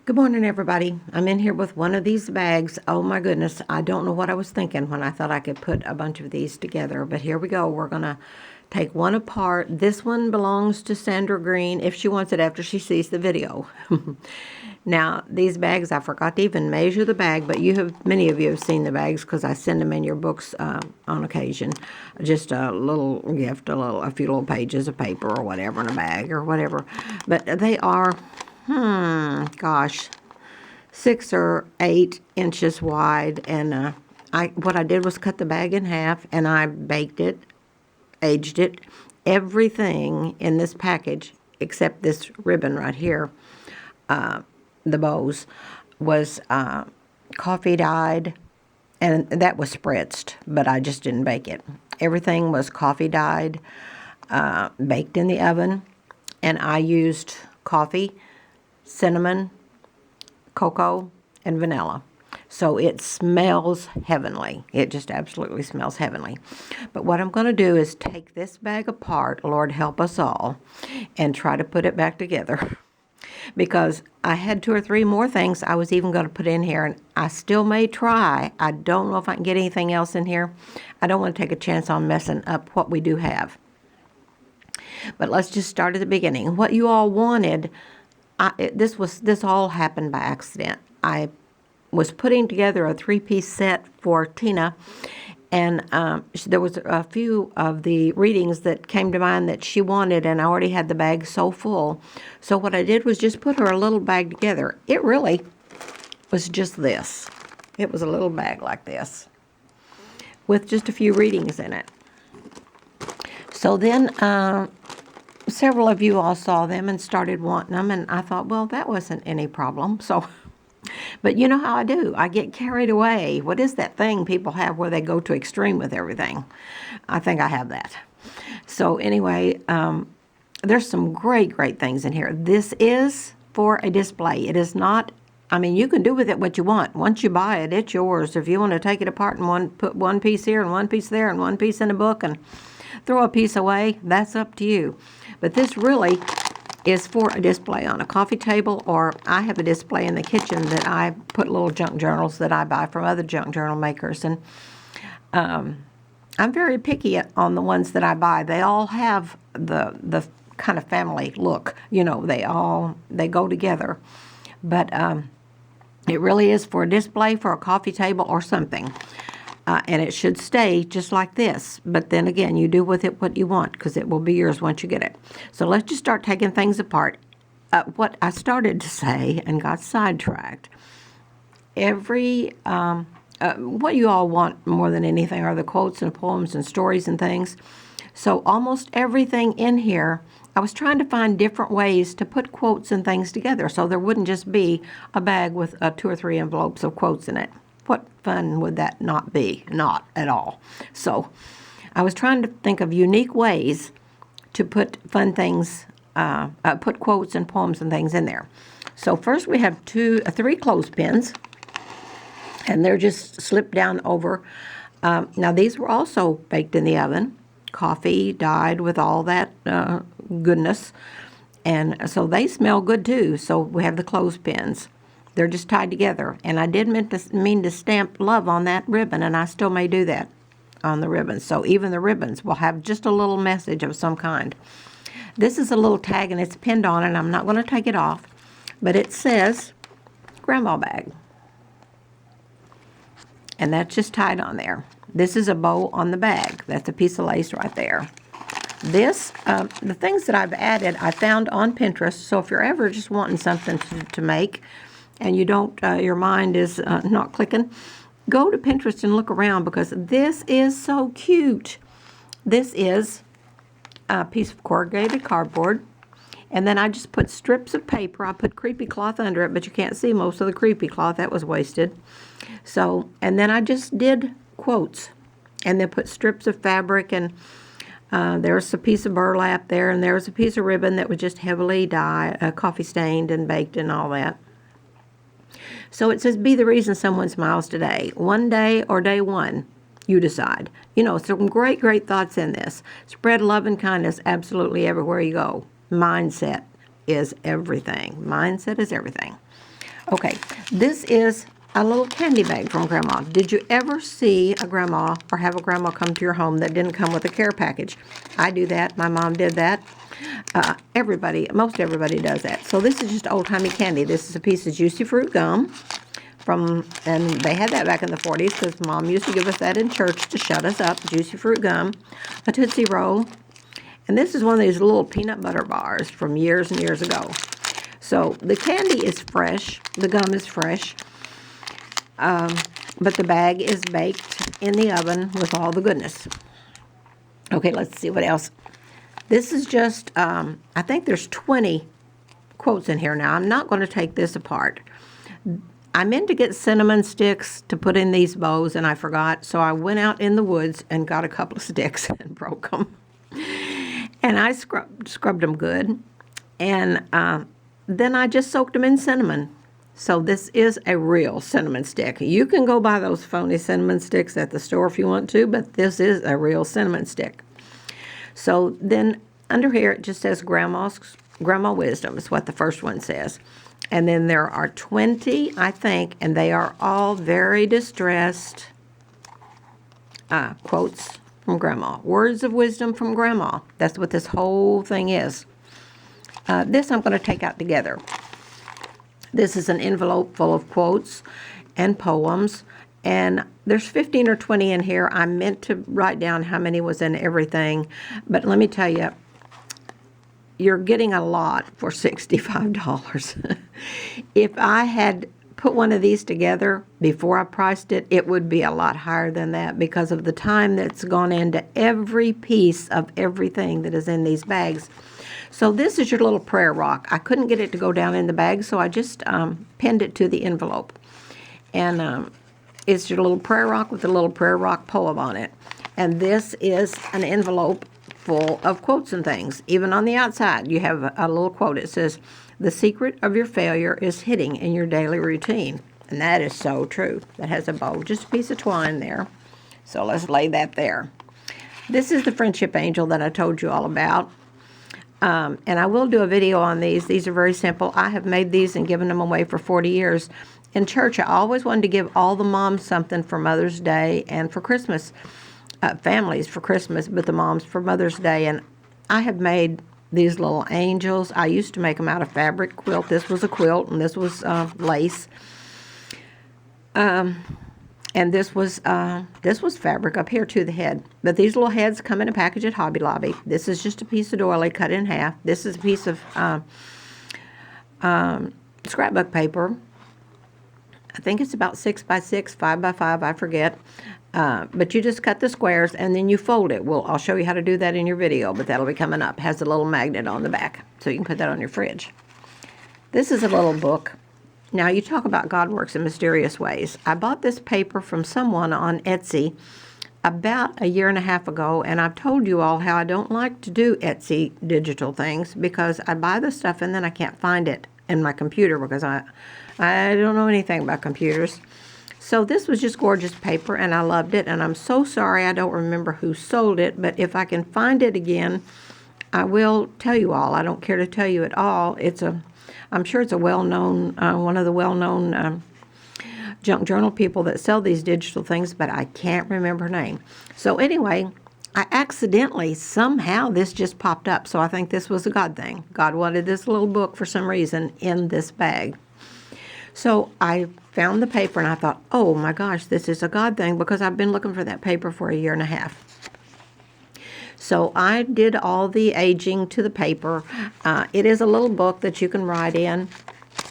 Good morning, everybody. I'm in here with one of these bags. Oh my goodness, I don't know what I was thinking when I thought I could put a bunch of these together, but here we go. We're going to take one apart. This one belongs to Sandra Green if she wants it after she sees the video. Now, these bags, I forgot to even measure the bag, but many of you have seen the bags because I send them in your books on occasion. Just a little gift, a few little pages of paper or whatever in a bag or whatever. But they are gosh, 6 or 8 inches wide, and what I did was cut the bag in half, and I baked it, aged it. Everything in this package, except this ribbon right here, the bows, was coffee dyed, and that was spritzed, but I just didn't bake it. Everything was coffee dyed, baked in the oven, and I used coffee, cinnamon, cocoa, and vanilla. So it smells heavenly. It just absolutely smells heavenly. But what I'm going to do is take this bag apart, Lord help us all, and try to put it back together. Because I had 2 or 3 more things I was even going to put in here, and I still may try. I don't know if I can get anything else in here. I don't want to take a chance on messing up what we do have. But let's just start at the beginning. What you all wanted, this all happened by accident. I was putting together a 3-piece set for Tina, and there was a few of the readings that came to mind that she wanted, and I already had the bag so full. So what I did was just put her a little bag together. It really was just this. It was a little bag like this with just a few readings in it. So then several of you all saw them and started wanting them, and I thought, well, that wasn't any problem. So, but you know how I do. I get carried away. What is that thing people have where they go to extreme with everything? I think I have that. So anyway, there's some great things in here. This is for a display. It is not, I mean, you can do with it what you want. Once you buy it, it's yours. If you want to take it apart and put one piece here and one piece there and one piece in a book and throw a piece away, that's up to you. But this really is for a display on a coffee table, or I have a display in the kitchen that I put little junk journals that I buy from other junk journal makers. And I'm very picky on the ones that I buy. They all have the kind of family look. You know, they go together. But it really is for a display, for a coffee table or something. And it should stay just like this. But then again, you do with it what you want, because it will be yours once you get it. So let's just start taking things apart. What I started to say and got sidetracked, what you all want more than anything are the quotes and poems and stories and things. So almost everything in here, I was trying to find different ways to put quotes and things together so there wouldn't just be a bag with 2 or 3 envelopes of quotes in it. What fun would that not be? Not at all. So I was trying to think of unique ways to put fun things, put quotes and poems and things in there. So first we have 3 clothespins, and they're just slipped down over. Now these were also baked in the oven, coffee dyed with all that goodness, and so they smell good too. So we have the clothespins. They're just tied together. And I did mean to stamp love on that ribbon, and I still may do that on the ribbons. So even the ribbons will have just a little message of some kind. This is a little tag, and it's pinned on, and I'm not going to take it off. But it says, Grandma Bag. And that's just tied on there. This is a bow on the bag. That's a piece of lace right there. This, the things that I've added, I found on Pinterest. So if you're ever just wanting something to make, and you don't, your mind is not clicking, go to Pinterest and look around, because this is so cute. This is a piece of corrugated cardboard, and then I just put strips of paper. I put creepy cloth under it, but you can't see most of the creepy cloth. That was wasted. So, and then I just did quotes, and then put strips of fabric, and there's a piece of burlap there, and there was a piece of ribbon that was just heavily dyed, coffee stained and baked and all that. So it says, be the reason someone smiles today. One day or day one, you decide. You know, some great thoughts in this. Spread love and kindness absolutely everywhere you go. Mindset is everything. Mindset is everything. Okay, this is a little candy bag from Grandma. Did you ever see a grandma or have a grandma come to your home that didn't come with a care package? I do that. My mom did that. Most everybody does that. So this is just old-timey candy. This is a piece of juicy fruit gum and they had that back in the 40s because Mom used to give us that in church to shut us up. Juicy fruit gum, a Tootsie Roll, and this is one of these little peanut butter bars from years and years ago. So the candy is fresh, the gum is fresh, but the bag is baked in the oven with all the goodness. Okay, let's see what else. This is just, I think there's 20 quotes in here now. I'm not going to take this apart. I meant to get cinnamon sticks to put in these bows, and I forgot, so I went out in the woods and got a couple of sticks and broke them. And I scrubbed them good, and then I just soaked them in cinnamon. So this is a real cinnamon stick. You can go buy those phony cinnamon sticks at the store if you want to, but this is a real cinnamon stick. So then under here it just says Grandma Wisdom is what the first one says. And then there are 20, I think, and they are all very distressed quotes from Grandma. Words of wisdom from Grandma. That's what this whole thing is. This I'm going to take out together. This is an envelope full of quotes and poems, and there's 15 or 20 in here. I meant to write down how many was in everything, but let me tell you, you're getting a lot for $65. If I had put one of these together before I priced it, it would be a lot higher than that because of the time that's gone into every piece of everything that is in these bags. So this is your little prayer rock. I couldn't get it to go down in the bag, so I just pinned it to the envelope. And it's your little prayer rock with a little prayer rock poem on it. And this is an envelope full of quotes and things. Even on the outside, you have a little quote. It says, "The secret of your failure is hidden in your daily routine." And that is so true. That has a bow, just a piece of twine there. So let's lay that there. This is the friendship angel that I told you all about. And I will do a video on these. These are very simple. I have made these and given them away for 40 years. In church, I always wanted to give all the moms something for Mother's Day and for Christmas. Families for Christmas, but the moms for Mother's Day. And I have made these little angels. I used to make them out of fabric quilt. This was a quilt, and this was lace. And this was fabric up here to the head. But these little heads come in a package at Hobby Lobby. This is just a piece of doily cut in half. This is a piece of scrapbook paper. I think it's about 6 by 6, 5 by 5, I forget. But you just cut the squares and then you fold it. I'll show you how to do that in your video, but that'll be coming up. It has a little magnet on the back, so you can put that on your fridge. This is a little book. Now, you talk about God works in mysterious ways. I bought this paper from someone on Etsy about a year and a half ago, and I've told you all how I don't like to do Etsy digital things because I buy the stuff and then I can't find it in my computer because I don't know anything about computers. So this was just gorgeous paper, and I loved it, and I'm so sorry I don't remember who sold it, but if I can find it again, I will tell you all. I don't care to tell you at all. I'm sure it's a well-known, one of the well-known junk journal people that sell these digital things, but I can't remember her name. So anyway, I accidentally, somehow, this just popped up, so I think this was a God thing. God wanted this little book for some reason in this bag. So I found the paper and I thought, oh my gosh, this is a God thing because I've been looking for that paper for a year and a half. So I did all the aging to the paper. It is a little book that you can write in.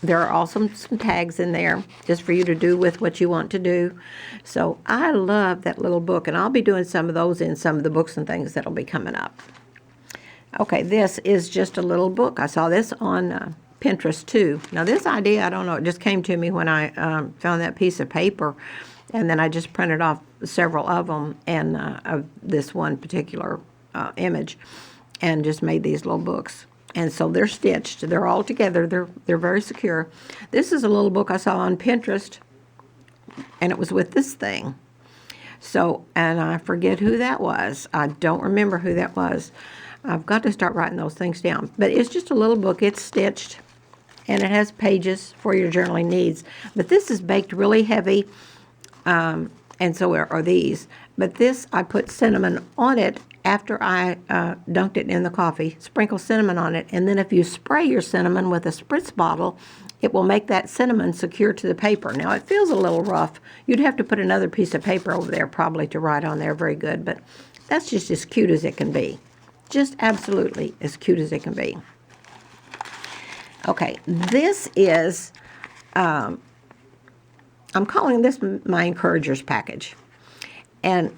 There are also some tags in there just for you to do with what you want to do. So I love that little book, and I'll be doing some of those in some of the books and things that'll be coming up. Okay, this is just a little book. I saw this on Pinterest too. Now this idea, I don't know, it just came to me when I found that piece of paper, and then I just printed off several of them and of this one particular image and just made these little books. And so they're stitched. They're all together. They're very secure. This is a little book I saw on Pinterest, and it was with this thing. So, and I forget who that was. I don't remember who that was. I've got to start writing those things down. But it's just a little book. It's stitched. and it has pages for your journaling needs. But this is baked really heavy, and so are these. But this, I put cinnamon on it after I dunked it in the coffee. Sprinkle cinnamon on it, and then if you spray your cinnamon with a spritz bottle, it will make that cinnamon secure to the paper. Now, it feels a little rough. You'd have to put another piece of paper over there probably to write on there very good, but that's just as cute as it can be. Just absolutely as cute as it can be. Okay, this is, I'm calling this my Encouragers package. And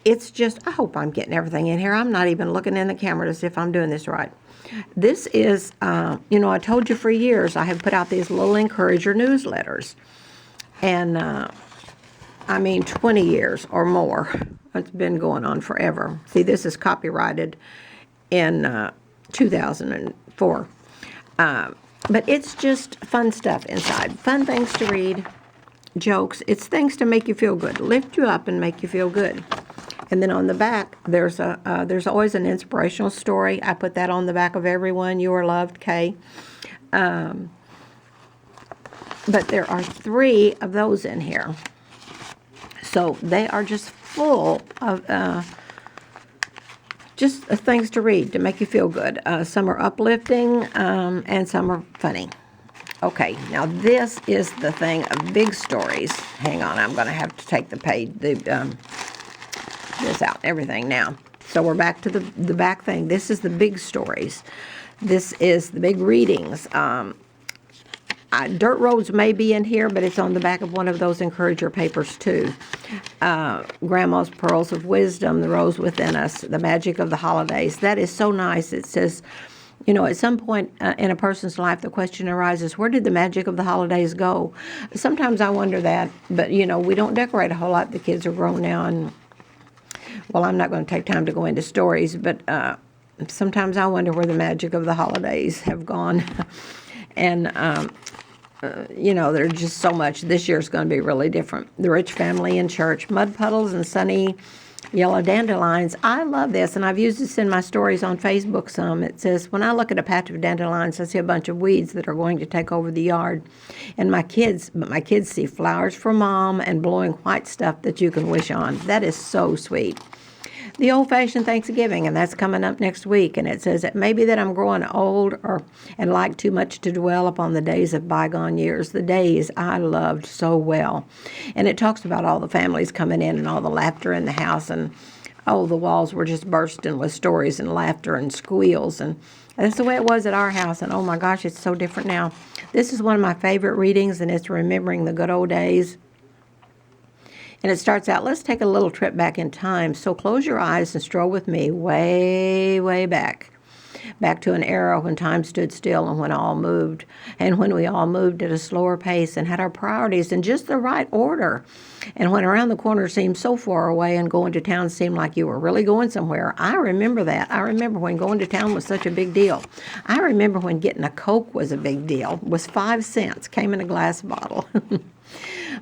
it's just, I hope I'm getting everything in here. I'm not even looking in the camera to see if I'm doing this right. This is, you know, I told you for years I have put out these little Encourager newsletters. And, I mean, 20 years or more. It's been going on forever. See, this is copyrighted in 2004. But it's just fun stuff inside. Fun things to read, jokes. It's things to make you feel good, lift you up and make you feel good. And then on the back, there's always an inspirational story. I put that on the back of every one. You are loved, Kay. But there are 3 of those in here. So they are just full of just things to read to make you feel good. Some are uplifting and some are funny. Okay, now this is the thing of big stories. Hang on, I'm going to have to take the page, this out, everything now. So we're back to the back thing. This is the big stories. This is the big readings. Dirt Roads may be in here, but it's on the back of one of those Encourager papers too. Grandma's Pearls of Wisdom, The Rose Within Us, The Magic of the Holidays. That is so nice. It says, you know, at some point in a person's life, the question arises, where did the magic of the holidays go? Sometimes I wonder that, but, you know, we don't decorate a whole lot. The kids are grown now, and, well, I'm not going to take time to go into stories, but sometimes I wonder where the magic of the holidays have gone. And, you know, there's just so much. This year's going to be really different. The Rich Family in Church, Mud Puddles and Sunny Yellow Dandelions. I love this, and I've used this in my stories on Facebook some. It says, when I look at a patch of dandelions, I see a bunch of weeds that are going to take over the yard. And my kids see flowers for Mom and blowing white stuff that you can wish on. That is so sweet. The old-fashioned Thanksgiving, and that's coming up next week. And it says it may be that I'm growing old and like too much to dwell upon the days of bygone years, the days I loved so well. And it talks about all the families coming in and all the laughter in the house, and oh, the walls were just bursting with stories and laughter and squeals. And that's the way it was at our house, and oh my gosh, it's so different now. This is one of my favorite readings, and it's remembering the good old days. And it starts out, let's take a little trip back in time. So close your eyes and stroll with me way, way back to an era when time stood still and when all moved, and when we all moved at a slower pace and had our priorities in just the right order. And when around the corner seemed so far away and going to town seemed like you were really going somewhere. I remember that. I remember when going to town was such a big deal. I remember when getting a Coke was a big deal. It was 5 cents, came in a glass bottle.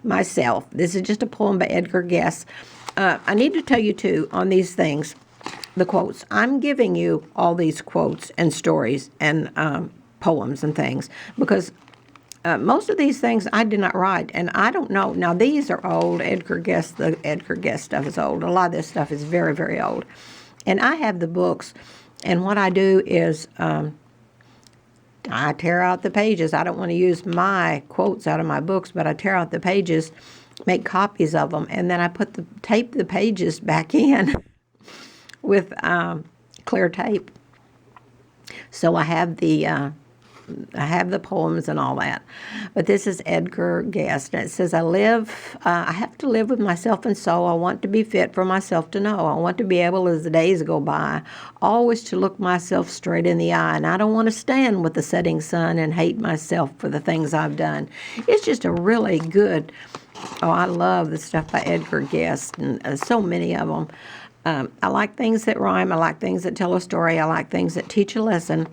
Myself. This is just a poem by Edgar Guest. I need to tell you, too, on these things, the quotes. I'm giving you all these quotes and stories and poems and things because most of these things I did not write, and I don't know. Now, these are old. The Edgar Guest stuff is old. A lot of this stuff is very, very old. And I have the books, and what I do is I tear out the pages. I don't want to use my quotes out of my books, but I tear out the pages, make copies of them, and then I tape the pages back in with clear tape. So I have the poems and all that. But this is Edgar Guest, and it says, I have to live with myself and soul. I want to be fit for myself to know. I want to be able, as the days go by, always to look myself straight in the eye. And I don't want to stand with the setting sun and hate myself for the things I've done. It's just a really good, I love the stuff by Edgar Guest, and so many of them. I like things that rhyme. I like things that tell a story. I like things that teach a lesson.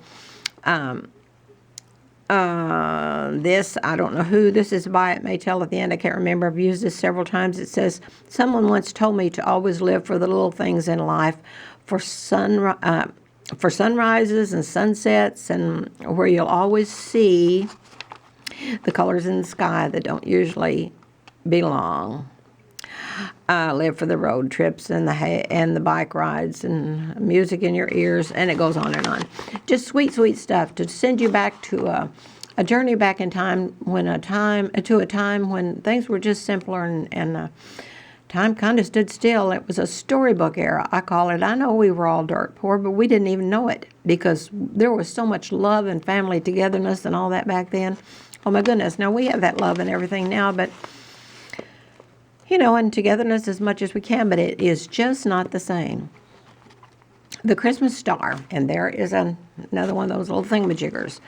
This, I don't know who this is by. It may tell at the end. I can't remember. I've used this several times. It says, someone once told me to always live for the little things in life, for sunrises and sunsets, and where you'll always see The colors in the sky that don't usually belong. Live for the road trips and the bike rides and music in your ears, and it goes on and on. Just sweet, sweet stuff to send you back to a journey back in time to a time when things were just simpler and time kind of stood still. It was a storybook era, I call it. I know we were all dirt poor, but we didn't even know it because there was so much love and family togetherness and all that back then. Oh my goodness, now we have that love and everything now, but and togetherness as much as we can, but it is just not the same. The Christmas star, and there is another one of those little thingamajiggers.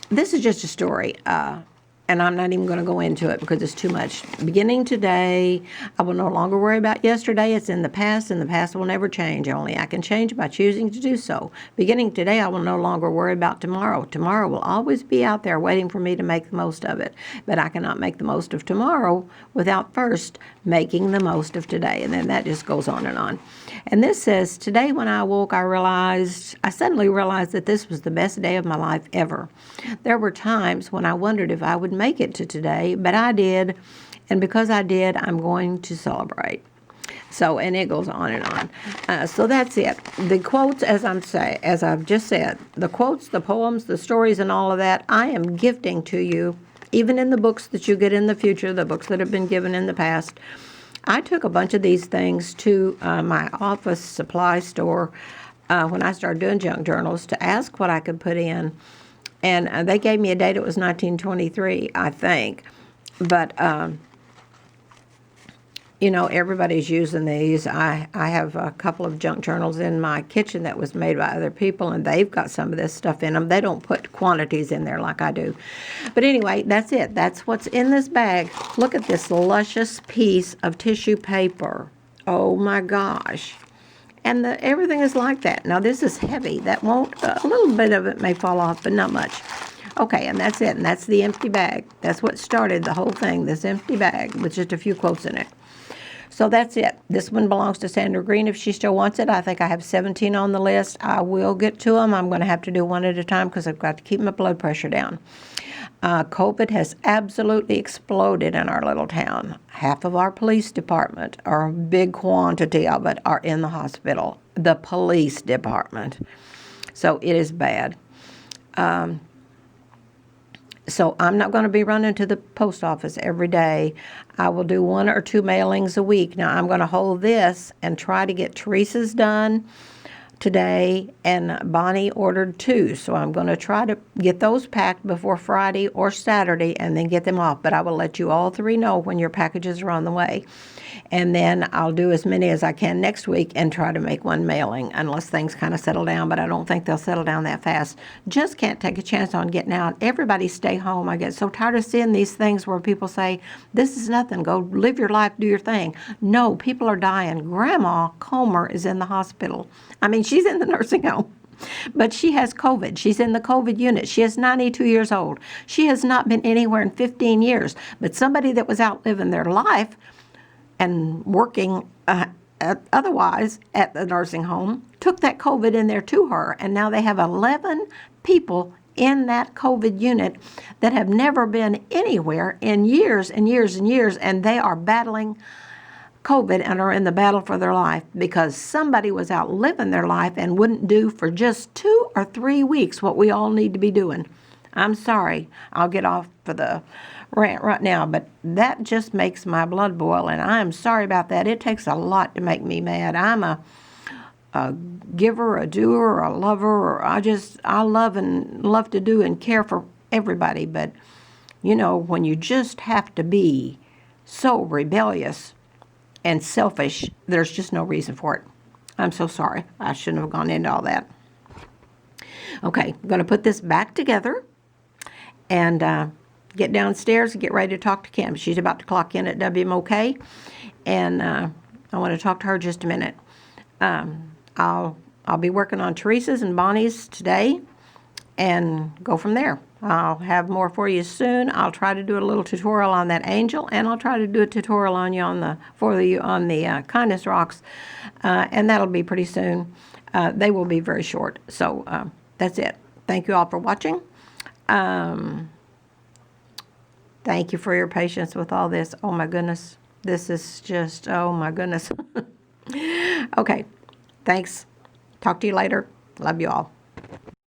This is just a story, and I'm not even going to go into it because it's too much. Beginning today, I will no longer worry about yesterday. It's in the past, and the past will never change. Only I can change by choosing to do so. Beginning today, I will no longer worry about tomorrow. Tomorrow will always be out there waiting for me to make the most of it. But I cannot make the most of tomorrow without first making the most of today. And then that just goes on and on. And this says, today when I awoke, I suddenly realized that this was the best day of my life ever. There were times when I wondered if I would make it to today, but I did. And because I did, I'm going to celebrate. So, and it goes on and on. So that's it. The quotes, as I've just said, the quotes, the poems, the stories, and all of that, I am gifting to you, even in the books that you get in the future, the books that have been given in the past. I took a bunch of these things to my office supply store when I started doing junk journals to ask what I could put in. And they gave me a date. It was 1923, I think. But, everybody's using these. I have a couple of junk journals in my kitchen that was made by other people, and they've got some of this stuff in them. They don't put quantities in there like I do. But anyway, that's it. That's what's in this bag. Look at this luscious piece of tissue paper. Oh, my gosh. And everything is like that. Now, this is heavy. That won't, a little bit of it may fall off, but not much. Okay, and that's it. And that's the empty bag. That's what started the whole thing, this empty bag with just a few quotes in it. So that's it. This one belongs to Sandra Green if she still wants it. I think I have 17 on the list. I will get to them. I'm going to have to do one at a time because I've got to keep my blood pressure down. COVID has absolutely exploded in our little town. Half of our police department, or a big quantity of it, are in the hospital. The police department. So it is bad. So I'm not going to be running to the post office every day. I will do 1 or 2 mailings a week. Now, I'm going to hold this and try to get Teresa's done today, and Bonnie ordered 2. So I'm going to try to get those packed before Friday or Saturday and then get them off. But I will let you all 3 know when your packages are on the way. And then I'll do as many as I can next week and try to make 1 mailing unless things kind of settle down, but I don't think they'll settle down that fast. Just can't take a chance on getting out. Everybody stay home. I get so tired of seeing these things where people say, this is nothing. Go live your life, do your thing. No, people are dying. Grandma Comer is in the hospital. I mean, she's in the nursing home. But she has COVID. She's in the COVID unit. She is 92 years old. She has not been anywhere in 15 years. But somebody that was out living their life and working otherwise at the nursing home took that COVID in there to her. And now they have 11 people in that COVID unit that have never been anywhere in years and years and years. And they are battling COVID and are in the battle for their life because somebody was out living their life and wouldn't do for just 2 or 3 weeks what we all need to be doing. I'm sorry. I'll get off for the rant right now, but that just makes my blood boil, and I am sorry about that. It takes a lot to make me mad. I'm a giver, a doer, a lover, or I love to do and care for everybody, but when you just have to be so rebellious and selfish, there's just no reason for it. I'm so sorry. I shouldn't have gone into all that. Okay, I'm going to put this back together and get downstairs and get ready to talk to Kim. She's about to clock in at WMOK, and I want to talk to her just a minute. I'll be working on Teresa's and Bonnie's today and go from there. I'll have more for you soon. I'll try to do a little tutorial on that angel, and I'll try to do a tutorial on you on the kindness rocks, and that'll be pretty soon. They will be very short. So that's it. Thank you all for watching. Thank you for your patience with all this. Oh my goodness. This is just, oh my goodness. Okay. Thanks. Talk to you later. Love you all.